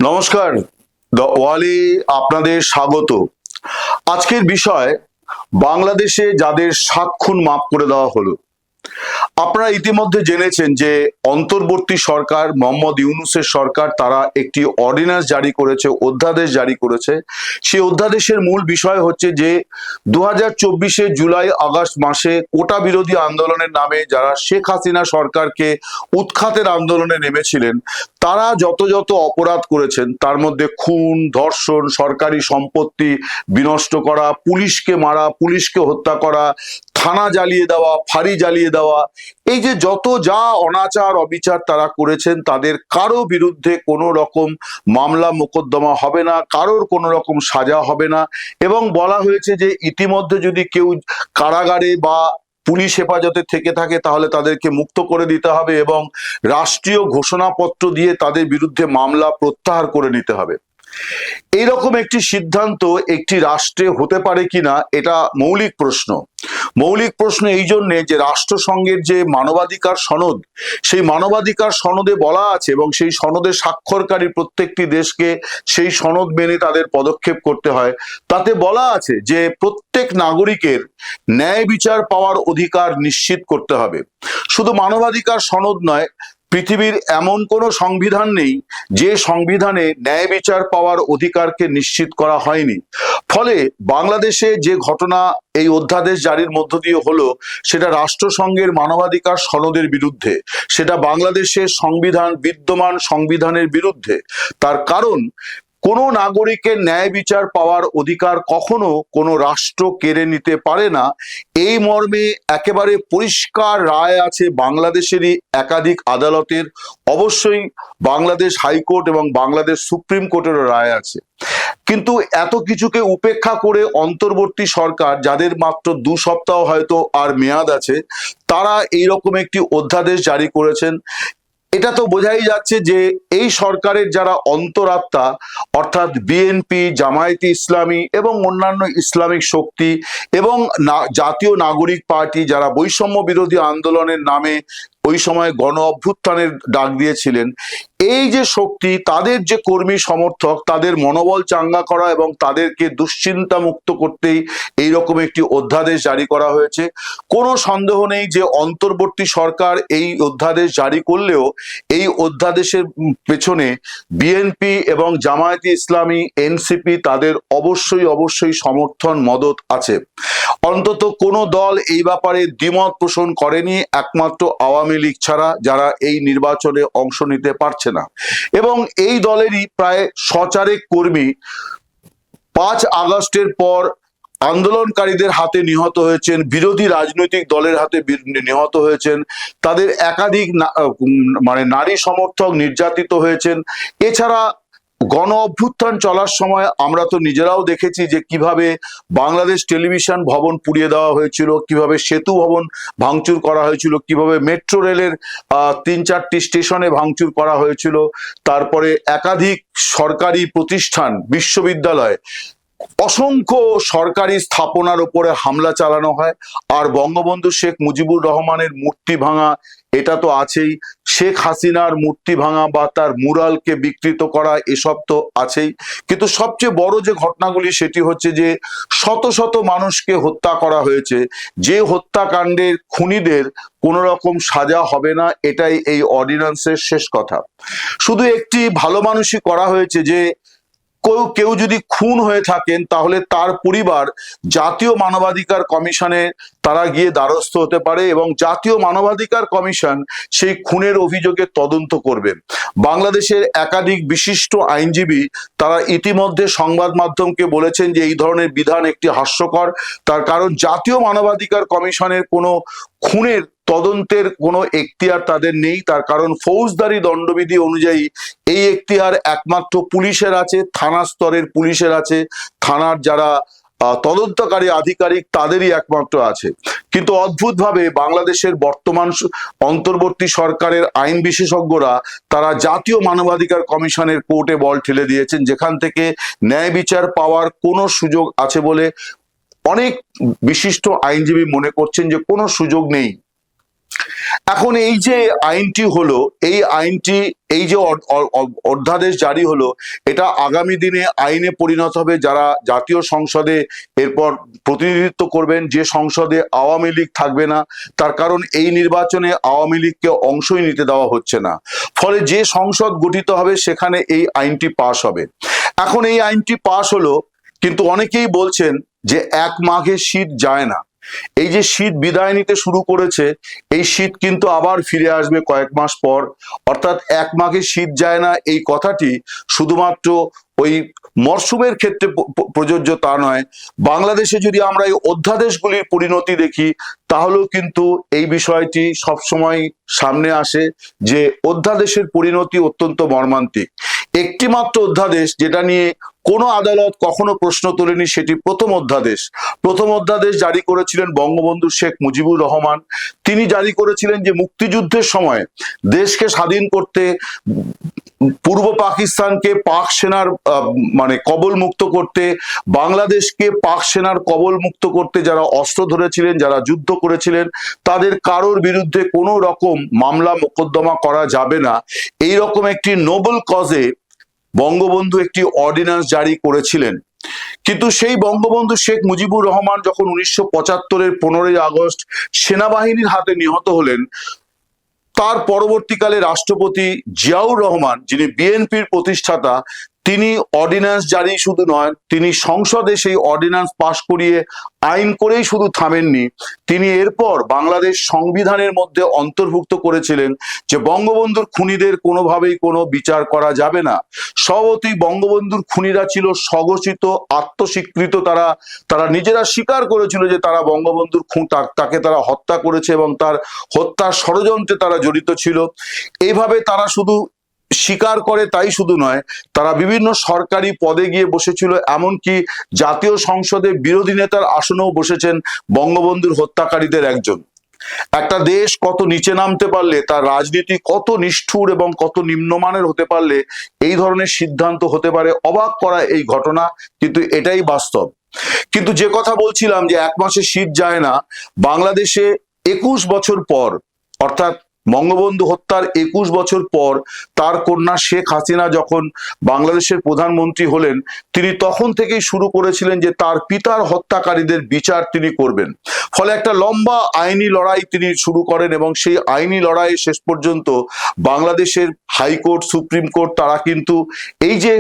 নমস্কার, দ্য ওয়ালে আপনাদের স্বাগত। আজকের বিষয়, বাংলাদেশে যাদের 7 খুন মাফ করে দেওয়া হলো। আপনারা ইতিমধ্যে জেনেছেন যে অন্তর্বর্তী সরকার, মোহাম্মদ ইউনূসের সরকার, তারা একটি অর্ডিন্যান্স জারি করেছে, অধ্যাদেশ জারি করেছে। সেই অধ্যাদেশের মূল বিষয় হচ্ছে যে 2024 জুলাই আগস্ট মাসে কোটা বিরোধী আন্দোলনের নামে যারা শেখ হাসিনা সরকারকে উৎখাতের আন্দোলনে নেমেছিলেন, তারা যত যত অপরাধ করেছেন, তার মধ্যে খুন, ধর্ষণ, সরকারি সম্পত্তি বিনষ্ট করা, পুলিশকে মারা, পুলিশকে হত্যা করা, থানা জ্বালিয়ে দেওয়া, ফাঁড়ি জ্বালিয়ে দেওয়া, এই যে যত যা অনাচার অবিচার তারা করেছেন, তাদের কারো বিরুদ্ধে কোনো রকম মামলা মোকদ্দমা হবে না, কারোর কোনো রকম সাজা হবে না। এবং বলা হয়েছে যে ইতিমধ্যে যদি কেউ কারাগারে বা পুলিশ হেফাজতে থেকে থাকে, তাহলে তাদেরকে মুক্ত করে দিতে হবে এবং রাষ্ট্রীয় ঘোষণাপত্র দিয়ে তাদের বিরুদ্ধে মামলা প্রত্যাহার করে নিতে হবে। এইরকম একটি সিদ্ধান্ত একটি রাষ্ট্রে হতে পারে কিনা, এটা মৌলিক প্রশ্ন। মৌলিক প্রশ্ন এই জন্যে যে রাষ্ট্রসংঘের যে মানবাধিকার সনদ, সেই মানবাধিকার সনদে বলা আছে এবং সেই সনদে স্বাক্ষরকারী প্রত্যেকটি দেশকে সেই সনদ মেনে তাদের পদক্ষেপ করতে হয়। তাতে বলা আছে যে প্রত্যেক নাগরিকের ন্যায় বিচার পাওয়ার অধিকার নিশ্চিত করতে হবে। শুধু মানবাধিকার সনদ নয়, পৃথিবীর এমন কোনো সংবিধান নেই যে সংবিধানে ন্যায় বিচার পাওয়ার অধিকারকে নিশ্চিত করা হয়নি। ফলে বাংলাদেশে যে ঘটনা এই অধ্যাদেশ জারির মধ্য দিয়ে হলো, সেটা রাষ্ট্রসংঘের মানবাধিকার সনদের বিরুদ্ধে, সেটা বাংলাদেশের সংবিধান, বিদ্যমান সংবিধানের বিরুদ্ধে। তার কারণ, কোনো নাগরিকের ন্যায় বিচার পাওয়ার অধিকার কখনো কোনো রাষ্ট্র কেড়ে নিতে পারে না। এই মর্মে একেবারে পরিষ্কার রায় আছে বাংলাদেশেরই একাধিক আদালতের, অবশ্যই বাংলাদেশ হাইকোর্ট এবং বাংলাদেশ সুপ্রিম কোর্টেরও রায় আছে। কিন্তু এত কিছুকে উপেক্ষা করে অন্তর্বর্তী সরকার, যাদের মাত্র 2 সপ্তাহ হয়তো আর মেয়াদ আছে, তারা এইরকম একটি অধ্যাদেশ জারি করেছেন। এটা তো বোঝাই যাচ্ছে যে এই সরকারের যারা অন্তরাত্মা, অর্থাৎ বিএনপি, জামায়াতে ইসলামী এবং অন্যান্য ইসলামিক শক্তি এবং জাতীয় নাগরিক পার্টি, যারা বৈষম্য বিরোধী আন্দোলনের নামে ওই সময় গণ অভ্যুত্থানের ডাক দিয়েছিলেন, এই যে শক্তি, তাদের যে কর্মী সমর্থক, তাদের মনোবল চাঙ্গা করা এবং তাদেরকে দুশ্চিন্তা মুক্ত করতেই এইরকম একটি অধ্যাদেশ জারি করা হয়েছে। কোনো সন্দেহ নেই যে অন্তর্বর্তী সরকার এই অধ্যাদেশ জারি করলেও এই অধ্যাদেশের পেছনে বিএনপি এবং জামায়াতে ইসলামী, এনসিপি, তাদের অবশ্যই অবশ্যই সমর্থন, মদত আছে। অন্তত কোনো দল এই ব্যাপারে দ্বিমত পোষণ করেনি, একমাত্র আওয়ামী লীগ ছাড়া, যারা এই নির্বাচনে অংশ নিতে পারছে না। এবং এই দলেরই প্রায় 100 কর্মী 5 আগস্টের পর আন্দোলনকারীদের হাতে নিহত হয়েছেন, বিরোধী রাজনৈতিক দলের হাতে নিহত হয়েছেন, তাদের একাধিক নারী সমর্থক নির্যাতিত হয়েছেন। এছাড়া গণ অভ্যুত্থান চলার সময় আমরা তো নিজেরাও দেখেছি যে কিভাবে বাংলাদেশ টেলিভিশন ভবন পুড়িয়ে দেওয়া হয়েছিল, কিভাবে সেতু ভবন ভাঙচুর করা হয়েছিল, কিভাবে মেট্রো রেলের 3-4টি স্টেশনে ভাঙচুর করা হয়েছিল, তারপরে একাধিক সরকারি প্রতিষ্ঠান, বিশ্ববিদ্যালয়, অসংখ্য সরকারি স্থাপনার উপরে হামলা চালানো হয়। আর বঙ্গবন্ধু শেখ মুজিবুর রহমানের মূর্তি ভাঙা, এটা তো আছেই। শেখ হাসিনার মূর্তি ভাঙা বা তার মুরালকে বিকৃত করা, এসব তো আছেই। কিন্তু সবচেয়ে বড় যে ঘটনাগুলি, সেটি হচ্ছে যে শত শত মানুষকে হত্যা করা হয়েছে। যে হত্যাকাণ্ডের খুনিদের কোনো রকম সাজা হবে না, এটাই এই অর্ডিন্যান্সের শেষ কথা। শুধু একটি ভালো মানুষই করা হয়েছে যে কেউ যদি খুন হয়ে থাকেন, তাহলে তার পরিবার জাতীয় মানবাধিকার কমিশনে তারা গিয়ে দ্বারস্থ হতে পারে এবং জাতীয় মানবাধিকার কমিশন সেই খুনের অভিযোগের তদন্ত করবে। বাংলাদেশের একাধিক বিশিষ্ট আইনজীবী তারা ইতিমধ্যে সংবাদ মাধ্যমকে বলেছেন যে এই ধরনের বিধান একটি হাস্যকর। তার কারণ, জাতীয় মানবাধিকার কমিশনের কোনো খুনের তদন্তের কোনো এখতিয়ার তাদের নেই। তার কারণ, ফৌজদারি দণ্ডবিধি অনুযায়ী এই এখতিয়ার একমাত্র পুলিশের আছে, থানা স্তরের পুলিশের আছে, থানার যারা তদন্তকারী আধিকারিক তাদেরই একমাত্র আছে। কিন্তু অদ্ভুতভাবে বাংলাদেশের বর্তমান অন্তর্বর্তী সরকারের আইন বিশেষজ্ঞরা তারা জাতীয় মানবাধিকার কমিশনের কোর্টে বল ঠেলে দিয়েছেন, যেখান থেকে ন্যায় বিচার পাওয়ার কোনো সুযোগ আছে বলে অনেক বিশিষ্ট আইনজীবী মনে করছেন যে কোনো সুযোগ নেই। এখন এই যে আইনটি হলো, এই আইনটি, এই যে অধ্যাদেশ জারি হলো, এটা আগামী দিনে আইনে পরিণত হবে। যারা জাতীয় সংসদে এরপর প্রতিনিধিত্ব করবেন, যে সংসদে আওয়ামী লীগ থাকবে না, তার কারণ এই নির্বাচনে আওয়ামী লীগকে অংশই নিতে দেওয়া হচ্ছে না, ফলে যে সংসদ গঠিত হবে সেখানে এই আইনটি পাশ হবে। এখন এই আইনটি পাশ হলো, কিন্তু অনেকেই বলছেন যে 1 মাঘে শীত যায় না। এই যে শীত বিদায় নিতে শুরু করেছে, এই শীত কিন্তু আবার ফিরে আসবে কয়েক মাস পর। অর্থাৎ 1 মাঘে শীত যায় না, এই কথাটি শুধুমাত্র ওই মরশুমের ক্ষেত্রে প্রযোজ্য তা নয়। বাংলাদেশে যদি আমরা এই অধ্যাদেশগুলির পরিণতি দেখি, তাহলেও কিন্তু এই বিষয়টি সবসময় সামনে আসে যে অধ্যাদেশের পরিণতি অত্যন্ত মর্মান্তিক। একটি মাত্র অধ্যাদেশ যেটা নিয়ে কোনো আদালত কখনো প্রশ্ন তোলেনি, সেটি প্রথম অধ্যাদেশ। প্রথম অধ্যাদেশ জারি করেছিলেন বঙ্গবন্ধু শেখ মুজিবুর রহমান। তিনি জারি করেছিলেন যে মুক্তিযুদ্ধের সময় দেশকে স্বাধীন করতে, পূর্ব পাকিস্তানকে পাক সেনার কবল মুক্ত করতে, বাংলাদেশকে পাক সেনার কবল মুক্ত করতে যারা অস্ত্র ধরেছিলেন, যারা যুদ্ধ করেছিলেন, তাদের কারোর বিরুদ্ধে কোনো রকম মামলা মোকদ্দমা করা যাবে না। এই রকম একটি নোবেল কজে বঙ্গবন্ধু একটি অর্ডিন্যান্স জারি করেছিলেন। কিন্তু সেই বঙ্গবন্ধু শেখ মুজিবুর রহমান যখন 1975-এর 15ই আগস্ট সেনাবাহিনীর হাতে নিহত হলেন, তার পরবর্তীকালে রাষ্ট্রপতি জিয়াউর রহমান, যিনি বিএনপির প্রতিষ্ঠাতা, তিনি অর্ডিন্যান্স জারি শুধু নয়, তিনি সংসদে সেই অর্ডিন্যান্স পাশ করিয়ে আইন করেই শুধু থামেননি, তিনি এরপর বাংলাদেশ সংবিধানের মধ্যে অন্তর্ভুক্ত করেছিলেন যে বঙ্গবন্ধুর খুনিদের কোনোভাবেই কোনো বিচার করা যাবে না। স্বভাবতই বঙ্গবন্ধুর খুনিরা ছিল স্বঘোষিত, আত্মস্বীকৃত, তারা নিজেরা স্বীকার করেছিল যে তারা বঙ্গবন্ধুর তাকে তারা হত্যা করেছে এবং তার হত্যার ষড়যন্ত্রে তারা জড়িত ছিল। এইভাবে তারা শুধু স্বীকার করে তাই শুধু নয়, তারা বিভিন্ন সরকারি পদে গিয়ে বসেছিল, এমনকি জাতীয় সংসদে বিরোধী নেতার আসনেও বসেছেন বঙ্গবন্ধুর হত্যাকারীদের একজন। একটা দেশ কত নিচে নামতে পারলে, তার রাজনীতি কত নিষ্ঠুর এবং কত নিম্নমানের হতে পারলে এই ধরনের সিদ্ধান্ত হতে পারে, অবাক করা এই ঘটনা, কিন্তু এটাই বাস্তব। কিন্তু যে কথা বলছিলাম যে 1 মাসে শীত যায় না, বাংলাদেশে 21 বছর পর, অর্থাৎ বঙ্গবন্ধু হত্যার 21 বছর পর তার কন্যা শেখ হাসিনা যখন বাংলাদেশের প্রধানমন্ত্রী হলেন, তিনি তখন থেকেই শুরু করেছিলেন যে তার পিতার হত্যাকারীদের বিচার তিনি করবেন। ফলে একটা লম্বা আইনি লড়াই তিনি শুরু করেন এবং সেই আইনি লড়াইয়ে শেষ পর্যন্ত বাংলাদেশের হাইকোর্ট, সুপ্রিম কোর্ট, তারা কিন্তু এই যে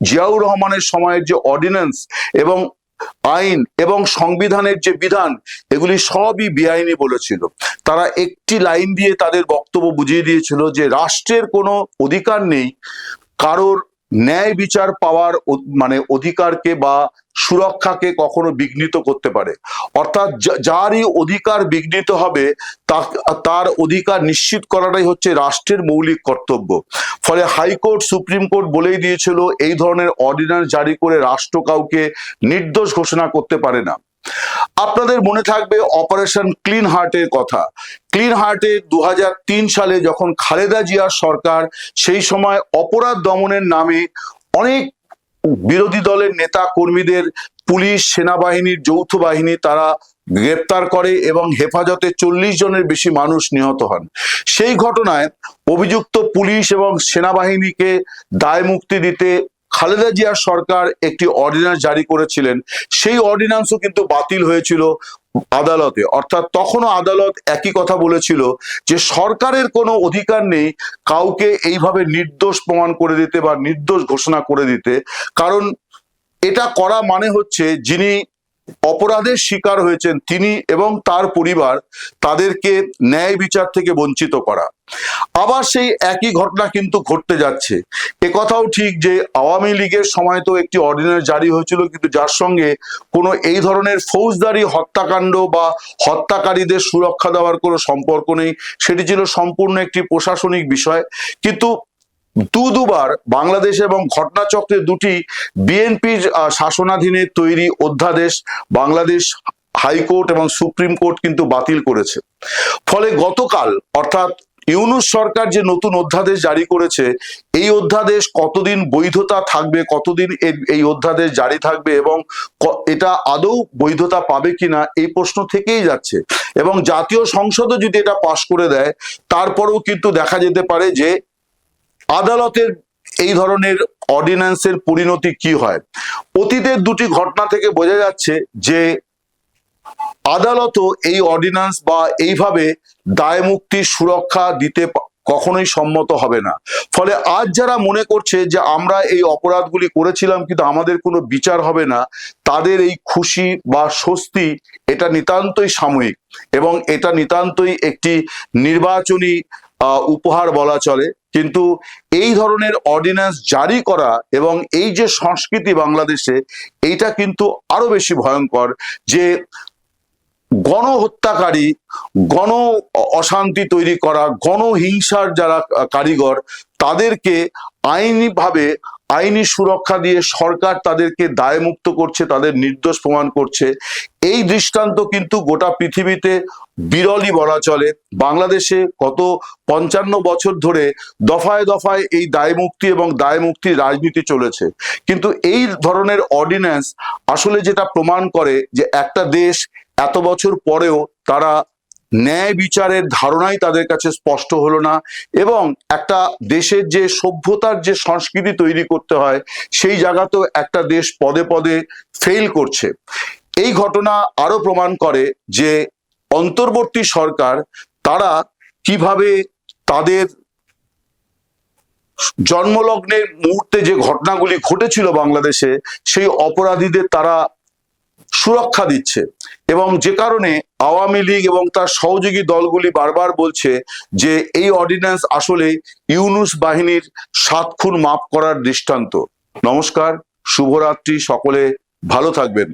জিয়াউর রহমানের সময়ের যে অর্ডিন্যান্স এবং আইন এবং সংবিধানের যে বিধান, এগুলি সবই বেআইনি বলেছিল। তারা একটি লাইন দিয়ে তাদের বক্তব্য বুঝিয়ে দিয়েছিল যে রাষ্ট্রের কোনো অধিকার নেই কারোর ন্যায় বিচার পাওয়ার অধিকারকে বা সুরক্ষাকে কখনো বিঘ্নিত করতে পারে। অর্থাৎ যারই অধিকার বিঘ্নিত হবে তার অধিকার নিশ্চিত করাটাই হচ্ছে রাষ্ট্রের মৌলিক কর্তব্য। ফলে হাইকোর্ট, সুপ্রিম কোর্ট বলেই দিয়েছিল এই ধরনের অর্ডিন্যান্স জারি করে রাষ্ট্র কাউকে নির্দোষ ঘোষণা করতে পারে না। আপনাদের মনে থাকবে অপারেশন ক্লিন হার্টের কথা। ক্লিন হার্টে 2003 সালে যখন খালেদা জিয়ার সরকার, সেই সময় অপরাধ দমনের নামে অনেক বিরোধী দলের নেতা কর্মীদের পুলিশ, সেনাবাহিনীর যৌথ বাহিনী তারা গ্রেপ্তার করে এবং হেফাজতে 40 জনের বেশি মানুষ নিহত হন। সেই ঘটনায় অভিযুক্ত পুলিশ এবং সেনাবাহিনীকে দায় মুক্তি দিতে খালেদা জিয়ার সরকার একটি অর্ডিন্যান্স জারি করেছিলেন। সেই অর্ডিন্যান্সও কিন্তু বাতিল হয়েছিল আদালতে। অর্থাৎ তখনও আদালত একই কথা বলেছিল যে সরকারের কোনো অধিকার নেই কাউকে এইভাবে নির্দোষ প্রমাণ করে দিতে বা নির্দোষ ঘোষণা করে দিতে, কারণ এটা করা মানে হচ্ছে যিনি অপরাধের শিকার হয়েছেন তিনি এবং তার পরিবার, তাদেরকে ন্যায় বিচার থেকে বঞ্চিত করা। আবার সেই একই ঘটনা কিন্তু ঘটতে যাচ্ছে। কথাও ঠিক যে আওয়ামী লীগের সময় তো একটি অর্ডিন্যান্স জারি হয়েছিল, কিন্তু যার সঙ্গে কোনো এই ধরনের ফৌজদারি হত্যাকাণ্ড বা হত্যাকারীদের সুরক্ষা দেওয়ার কোনো সম্পর্ক নেই, সেটি ছিল সম্পূর্ণ একটি প্রশাসনিক বিষয়। কিন্তু দুবার বাংলাদেশ এবং ঘটনাচক্রে দুটি বিএনপির শাসনাধীনে তৈরি অধ্যাদেশ বাংলাদেশ হাইকোর্ট এবং সুপ্রিম কোর্ট কিন্তু বাতিল করেছে। ফলে গতকাল, অর্থাৎ ইউনূস সরকার যে নতুন অধ্যাদেশ জারি করেছে, এই অধ্যাদেশ কতদিন বৈধতা থাকবে, কতদিন এই অধ্যাদেশ জারি থাকবে এবং এটা আদৌ বৈধতা পাবে কিনা, এই প্রশ্ন থেকেই যাচ্ছে। এবং জাতীয় সংসদও যদি এটা পাশ করে দেয়, তারপরেও কিন্তু দেখা যেতে পারে যে আদালতের এই ধরনের অর্ডিন্যান্সের পরিণতি কি হয়। অতীতের দুটি ঘটনা থেকে বোঝা যাচ্ছে যে আদালতও এই অর্ডিন্যান্স বা এইভাবে দায় মুক্তির সুরক্ষা দিতে কখনোই সম্মত হবে না। ফলে আজ যারা মনে করছে যে আমরা এই অপরাধগুলি করেছিলাম কিন্তু আমাদের কোনো বিচার হবে না, তাদের এই খুশি বা স্বস্তি এটা নিতান্তই সাময়িক এবং এটা নিতান্তই একটি নির্বাচনী উপহার বলা চলে। কিন্তু এই ধরনের অর্ডিন্যান্স জারি করা এবং এই যে সংস্কৃতি বাংলাদেশে, এইটা কিন্তু আরো বেশি ভয়ঙ্কর যে গণহত্যাকারী, গণ অশান্তি তৈরি করা, গণহিংসার যারা কারিগর, তাদেরকে আইনি সুরক্ষা দিয়ে সরকার তাদেরকে দায়মুক্ত করছে, তাদের নির্দোষ প্রমাণ করছে। এই দৃষ্টান্ত কিন্তু গোটা পৃথিবীতে বিরলই বলা চলে। বাংলাদেশে গত 55 বছর ধরে দফায় দফায় এই দায়মুক্তি এবং দায়মুক্তির রাজনীতি চলেছে। কিন্তু এই ধরনের অর্ডিন্যান্স আসলে যেটা প্রমাণ করে যে একটা দেশ এত বছর পরেও তারা ন্যায় বিচারের ধারণাই তাদের কাছে স্পষ্ট হলো না এবং একটা দেশের যে সভ্যতার যে সংস্কৃতি তৈরি করতে হয়, সেই জায়গাতেও একটা দেশ পদে পদে ফেল করছে। এই ঘটনা আরো প্রমাণ করে যে অন্তর্বর্তী সরকার তারা কিভাবে তাদের জন্মলগ্নের মুহূর্তে যে ঘটনাগুলি ঘটেছিল বাংলাদেশে, সেই অপরাধীদের তারা সুরক্ষা দিচ্ছে এবং যে কারণে আওয়ামী লীগ এবং তার সহযোগী দলগুলি বারবার বলছে যে এই অর্ডিন্যান্স আসলে ইউনূস বাহিনীর 7 খুন মাফ করার দৃষ্টান্ত। নমস্কার, শুভরাত্রি, সকলে ভালো থাকবেন।